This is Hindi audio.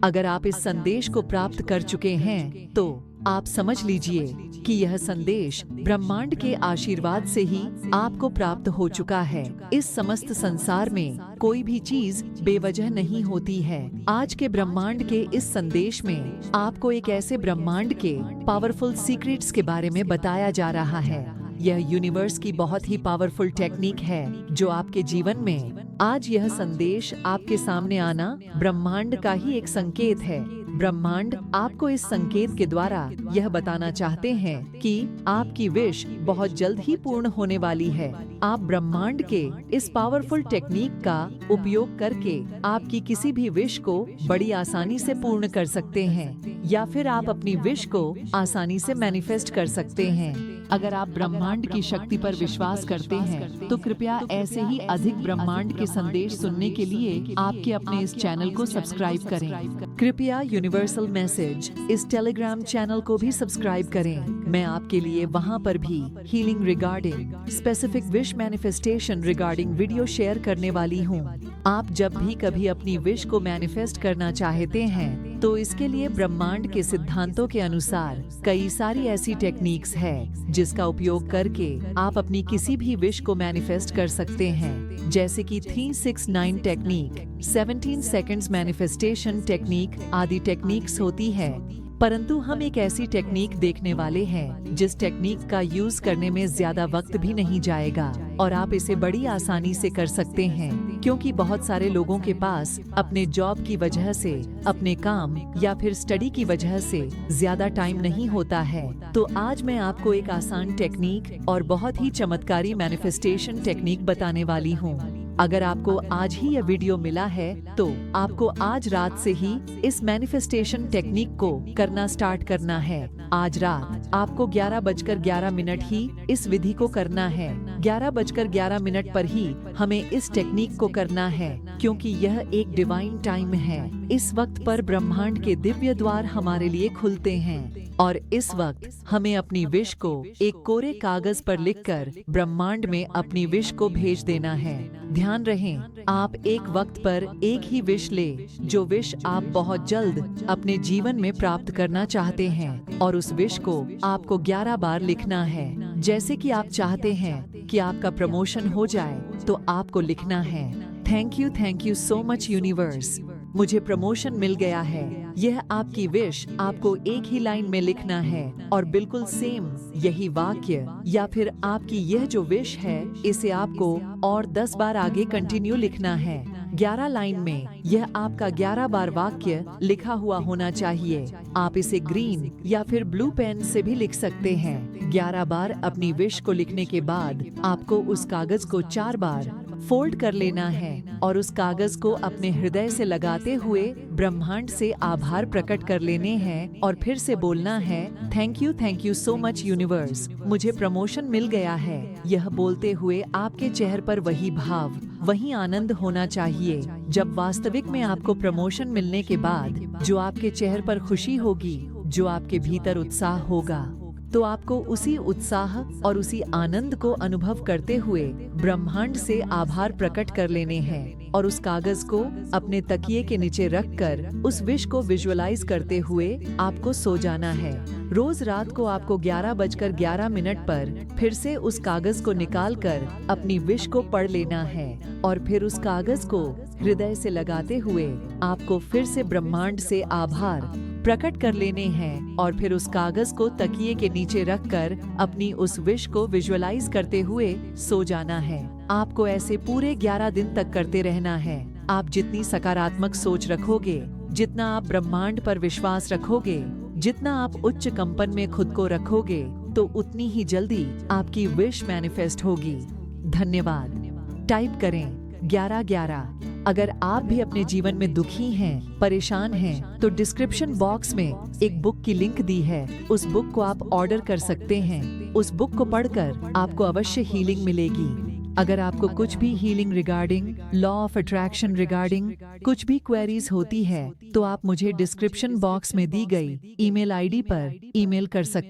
अगर आप इस संदेश को प्राप्त कर चुके हैं तो आप समझ लीजिए कि यह संदेश ब्रह्मांड के आशीर्वाद से ही आपको प्राप्त हो चुका है। इस समस्त संसार में कोई भी चीज बेवजह नहीं होती है। आज के ब्रह्मांड के इस संदेश में आपको एक ऐसे ब्रह्मांड के पावरफुल सीक्रेट्स के बारे में बताया जा रहा है। यह यूनिवर्स की बहुत ही पावरफुल टेक्निक है जो आपके जीवन में आज यह संदेश आपके सामने आना ब्रह्मांड का ही एक संकेत है। ब्रह्मांड आपको इस संकेत के द्वारा यह बताना चाहते हैं कि आपकी विश बहुत जल्द ही पूर्ण होने वाली है। आप ब्रह्मांड के इस पावरफुल टेक्निक का उपयोग करके आपकी किसी भी विश को बड़ी आसानी से पूर्ण कर सकते हैं या फिर आप अपनी विश को आसानी से मैनिफेस्ट कर सकते हैं। अगर आप ब्रह्मांड की शक्ति पर विश्वास करते हैं तो कृपया ऐसे ही अधिक ब्रह्मांड के संदेश सुनने के लिए आपके अपने इस चैनल को सब्सक्राइब करें। कृपया यूनिवर्सल मैसेज इस टेलीग्राम चैनल को भी सब्सक्राइब करें। मैं आपके लिए वहां पर भी healing regarding specific wish manifestation regarding video share करने वाली हूं। आप जब भी कभी अपनी विश को मैनिफेस्ट करना चाहते हैं तो इसके लिए ब्रह्मांड के सिद्धांतों के अनुसार कई सारी ऐसी टेक्निक्स है जिसका उपयोग करके आप अपनी किसी भी विश को मैनिफेस्ट कर सकते हैं, जैसे कि 369 टेक्निक, 17 सेकंड्स मैनिफेस्टेशन टेक्निक आदि टेक्निक्स होती है। परंतु हम एक ऐसी टेक्निक देखने वाले हैं जिस टेक्निक का यूज करने में ज्यादा वक्त भी नहीं जाएगा और आप इसे बड़ी आसानी से कर सकते हैं, क्योंकि बहुत सारे लोगों के पास अपने जॉब की वजह से, अपने काम या फिर स्टडी की वजह से ज्यादा टाइम नहीं होता है। तो आज मैं आपको एक आसान टेक्निक और बहुत ही चमत्कारी मैनिफेस्टेशन टेक्निक बताने वाली हूँ। अगर आपको आज ही यह वीडियो मिला है तो आपको आज रात से ही इस मैनिफेस्टेशन टेक्निक को करना स्टार्ट करना है। आज रात आपको 11:11 ही इस विधि को करना है। 11:11 पर ही हमें इस टेक्निक को करना है, क्योंकि यह एक डिवाइन टाइम है। इस वक्त पर ब्रह्मांड के दिव्य द्वार हमारे लिए खुलते हैं और इस वक्त हमें अपनी विश को एक कोरे कागज पर लिखकर ब्रह्मांड में अपनी विश को भेज देना है। ध्यान रहे, आप एक वक्त पर एक ही विश ले जो विश आप बहुत जल्द अपने जीवन में प्राप्त करना चाहते हैं, और उस विश को आपको 11 बार लिखना है। जैसे कि आप चाहते हैं कि आपका प्रमोशन हो जाए तो आपको लिखना है, thank you so much universe, मुझे प्रमोशन मिल गया है। यह आपकी विश आपको एक ही लाइन में लिखना है और बिल्कुल सेम यही वाक्य या फिर आपकी यह जो विश है इसे आपको और 10 बार आगे कंटिन्यू लिखना है। 11 लाइन में यह आपका 11 बार वाक्य लिखा हुआ होना चाहिए। आप इसे ग्रीन या फिर ब्लू पेन से भी लिख सकते हैं। 11 बार अपनी विश को लिखने के बाद आपको उस कागज को 4 बार फोल्ड कर लेना है और उस कागज को अपने हृदय से लगाते हुए ब्रह्मांड से आभार प्रकट कर लेने हैं और फिर से बोलना है, thank you so much universe, मुझे प्रमोशन मिल गया है। यह बोलते हुए आपके चेहरे पर वही भाव, वही आनंद होना चाहिए जब वास्तविक में आपको प्रमोशन मिलने के बाद जो आपके चेहरे पर खुशी होगी, जो आपके भीतर उत्साह होगा, तो आपको उसी उत्साह और उसी आनंद को अनुभव करते हुए ब्रह्मांड से आभार प्रकट कर लेने हैं और उस कागज को अपने तकिए के नीचे रखकर उस विश को विजुअलाइज करते हुए आपको सो जाना है। रोज रात को आपको 11:11 पर फिर से उस कागज को निकालकर अपनी विश को पढ़ लेना है और फिर उस कागज को हृदय से लगाते हुए आपको फिर से ब्रह्मांड से आभार प्रकट कर लेने हैं और फिर उस कागज को तकिए के नीचे रखकर अपनी उस विश को विजुअलाइज करते हुए सो जाना है। आपको ऐसे पूरे 11 दिन तक करते रहना है। आप जितनी सकारात्मक सोच रखोगे, जितना आप ब्रह्मांड पर विश्वास रखोगे, जितना आप उच्च कंपन में खुद को रखोगे, तो उतनी ही जल्दी आपकी विश मैनिफेस्ट होगी। धन्यवाद। टाइप करें 1111। अगर आप भी अपने जीवन में दुखी हैं, परेशान हैं, तो डिस्क्रिप्शन बॉक्स में एक बुक की लिंक दी है। उस बुक को आप ऑर्डर कर सकते हैं। उस बुक को पढ़कर आपको अवश्य हीलिंग मिलेगी। अगर आपको कुछ भी healing regarding, law of attraction regarding कुछ भी क्वेरीज होती है तो आप मुझे डिस्क्रिप्शन बॉक्स में दी गई ईमेल आईडी पर ईमेल कर सकते हैं।